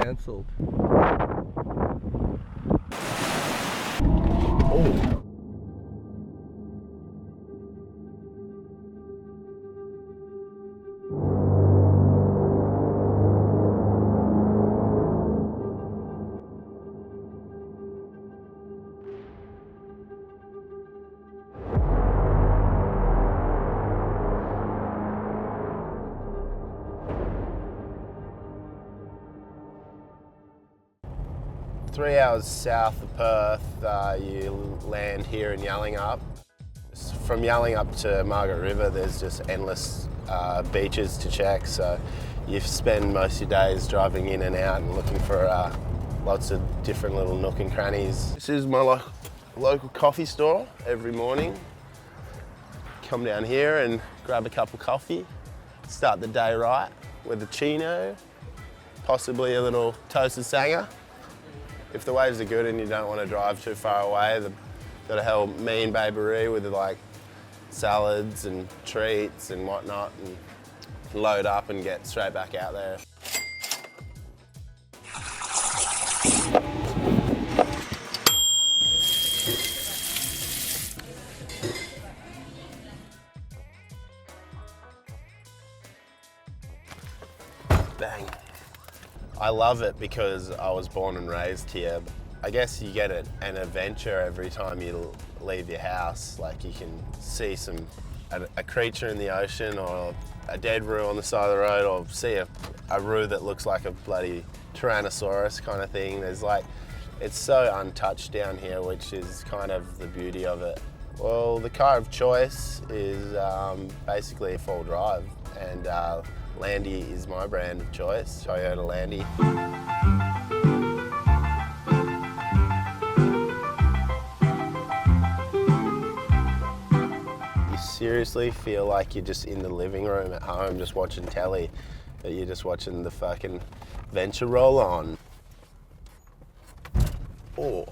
cancelled. Oh. Three hours south of Perth, you land here in Yallingup. From Yallingup to Margaret River, there's just endless beaches to check, so you spend most of your days driving in and out and looking for lots of different little nook and crannies. This is my local coffee store every morning. Come down here and grab a cup of coffee, start the day right with a chino, possibly a little toasted sanger. If the waves are good and you don't want to drive too far away, they've got a hell mean babery with like salads and treats and whatnot, and load up and get straight back out there. Bang. I love it because I was born and raised here. I guess you get an adventure every time you leave your house. Like you can see a creature in the ocean, or a dead roo on the side of the road, or see a roo that looks like a bloody Tyrannosaurus kind of thing. It's so untouched down here, which is kind of the beauty of it. Well, the car of choice is basically a 4-wheel drive, and Landy is my brand of choice, Toyota Landy. You seriously feel like you're just in the living room at home just watching telly, but you're just watching the fucking venture roll on. Oh,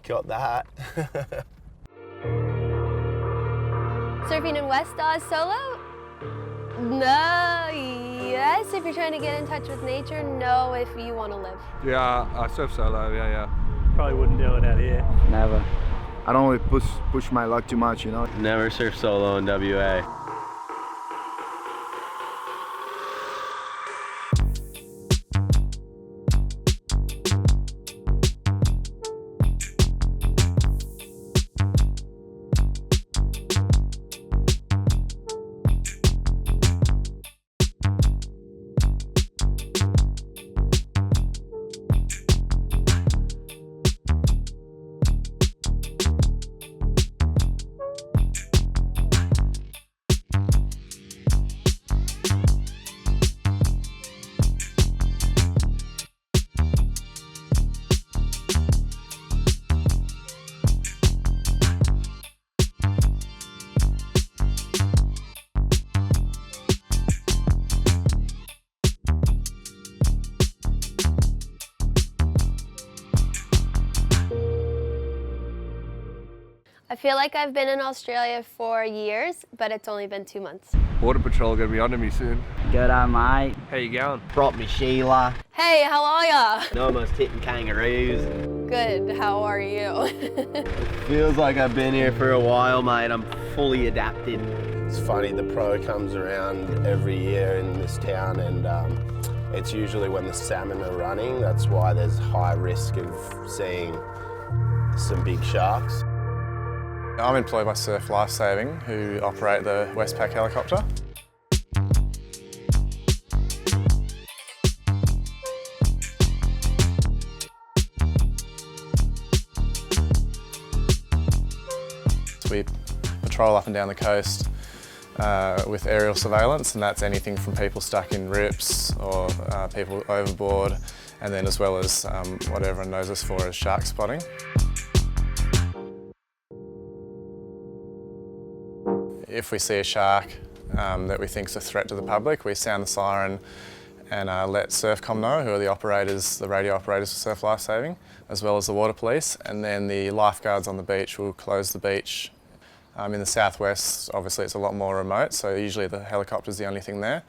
got that. Surfing in West Oz solo? No, yes, if you're trying to get in touch with nature, no, if you want to live. Yeah, I surf solo, yeah. Probably wouldn't do it out here. Never. I don't really push my luck too much, you know? Never surf solo in WA. I feel like I've been in Australia for years, but it's only been 2 months. Border Patrol are going to be onto me soon. G'day, mate. How you going? Brought me Sheila. Hey, how are ya? And almost hitting kangaroos. Good, how are you? Feels like I've been here for a while, mate. I'm fully adapted. It's funny, the Pro comes around every year in this town, and it's usually when the salmon are running. That's why there's high risk of seeing some big sharks. I'm employed by Surf Lifesaving, who operate the Westpac helicopter. We patrol up and down the coast with aerial surveillance, and that's anything from people stuck in rips or people overboard, and then as well as what everyone knows us for as shark spotting. If we see a shark that we think is a threat to the public, we sound the siren and let Surfcom know, who are the operators, the radio operators for Surf Lifesaving, as well as the water police, and then the lifeguards on the beach will close the beach. In the southwest, obviously it's a lot more remote, so usually the helicopter's the only thing there.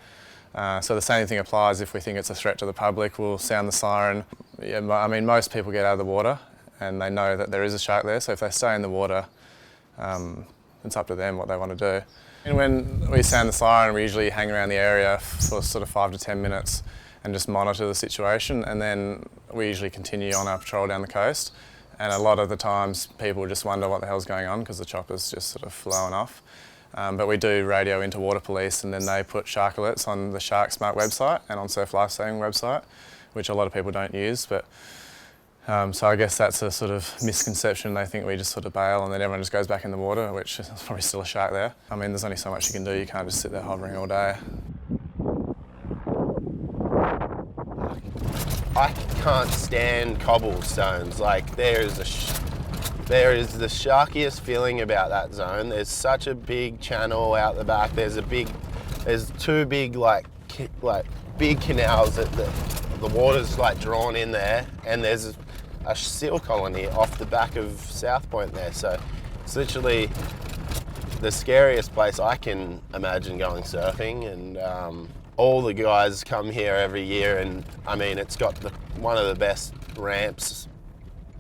So the same thing applies if we think it's a threat to the public, we'll sound the siren. Yeah, I mean, most people get out of the water and they know that there is a shark there, so if they stay in the water, it's up to them what they want to do. And when we sound the siren, we usually hang around the area for sort of 5 to 10 minutes and just monitor the situation, and then we usually continue on our patrol down the coast. And a lot of the times people just wonder what the hell's going on because the chopper's just sort of flowing off. But we do radio into water police, and then they put shark alerts on the Shark Smart website and on Surf Lifesaving website, which a lot of people don't use. But so I guess that's a sort of misconception. They think we just sort of bail and then everyone just goes back in the water, which is probably still a shark there. I mean, there's only so much you can do. You can't just sit there hovering all day. I can't stand cobblestones. Like, there is the sharkiest feeling about that zone. There's such a big channel out the back. There's two big big canals that the water's like drawn in there, and there's a seal colony off the back of South Point there. So it's literally the scariest place I can imagine going surfing, and all the guys come here every year, and I mean, it's got one of the best ramps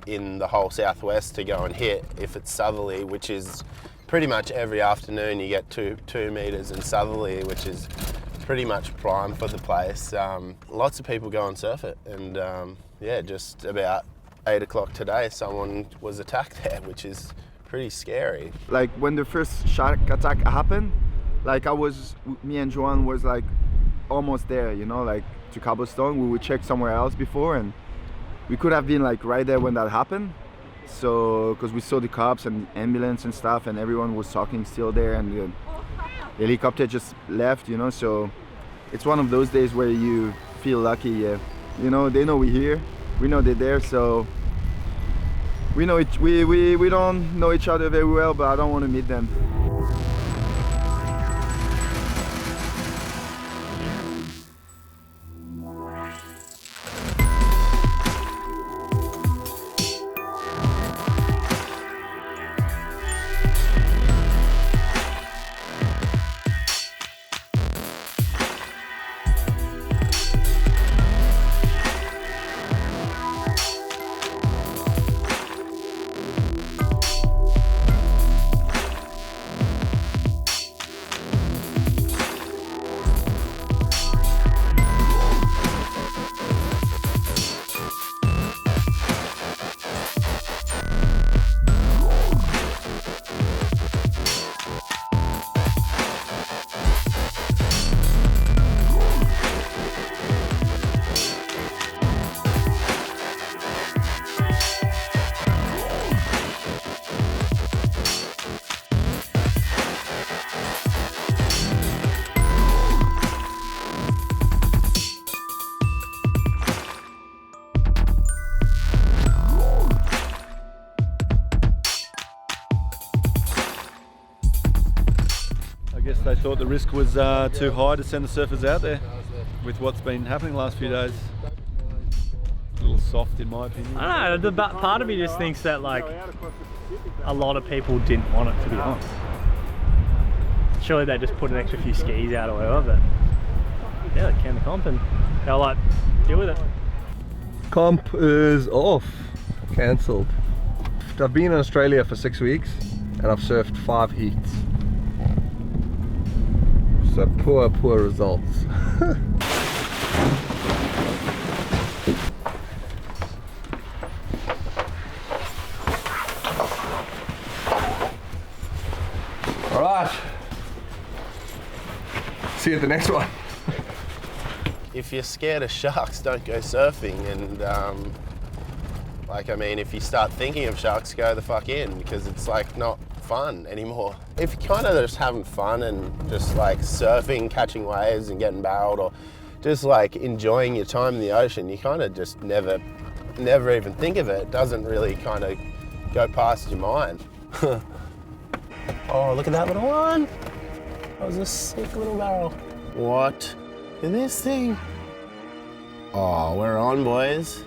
in the whole southwest to go and hit if it's southerly, which is pretty much every afternoon you get 2 meters in southerly, which is pretty much prime for the place. Lots of people go and surf it, and yeah, just about 8 o'clock today someone was attacked there, which is pretty scary. Like when the first shark attack happened, like me and Joan was like almost there, you know, like to Cobblestone. We would check somewhere else before, and we could have been like right there when that happened. So, because we saw the cops and ambulance and stuff, and everyone was talking still there, and the helicopter just left, you know. So it's one of those days where you feel lucky. You know, they know we're here, we know they're there, so we know we don't know each other very well, but I don't want to meet them. They thought the risk was too high to send the surfers out there with what's been happening the last few days. A little soft in my opinion. I don't know, part of me just thinks that like a lot of people didn't want it, to be honest. Surely they just put an extra few skis out or whatever, but yeah, they can the comp and they'll like deal with it. Comp is off, cancelled. I've been in Australia for 6 weeks and I've surfed 5 heats. So poor results. All right. See you at the next one. If you're scared of sharks, don't go surfing, and like, I mean, if you start thinking of sharks, go the fuck in, because it's like not fun anymore. If you're kind of just having fun and just like surfing, catching waves and getting barreled, or just like enjoying your time in the ocean, you kind of just never even think of it. It doesn't really kind of go past your mind. Oh, look at that little one. That was a sick little barrel. What? Look at this thing. Oh, we're on, boys.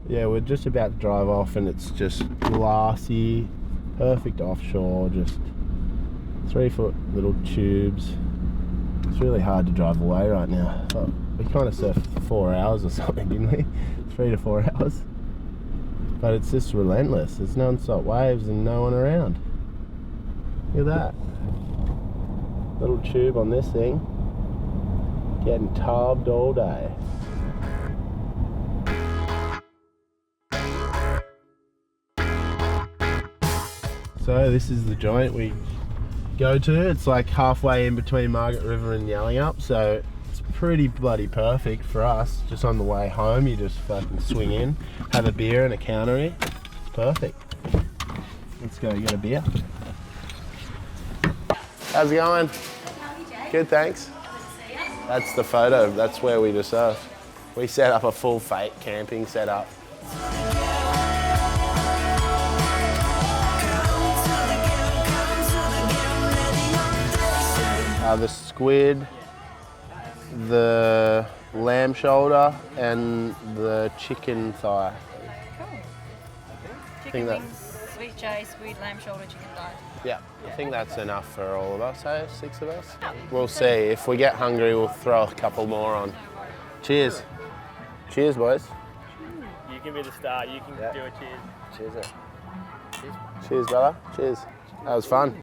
Yeah, we're just about to drive off and it's just glassy, perfect offshore, just 3-foot little tubes. It's really hard to drive away right now. Oh, we kind of surfed for 4 hours or something, didn't we? 3 to 4 hours. But it's just relentless. There's non-stop waves and no one around. Look at that. Little tube on this thing. Getting tubbed all day. So this is the joint we go to. It's like halfway in between Margaret River and Yallingup, so it's pretty bloody perfect for us. Just on the way home, you just fucking swing in, have a beer and a countery. It's perfect. Let's go get a beer. How's it going? Good, thanks. That's the photo. That's where we just surfed. We set up a full fake camping setup. The squid, the lamb shoulder, and the chicken thigh. Cool. Chicken wings, sweet J, squid, lamb shoulder, chicken thigh. Yeah, I think that's enough for all of us, eh? 6 of us? We'll see. If we get hungry, we'll throw a couple more on. Cheers. Cheers, boys. You can be the star. You can do a cheers. Cheers, Cheers, brother. Cheers. That was fun.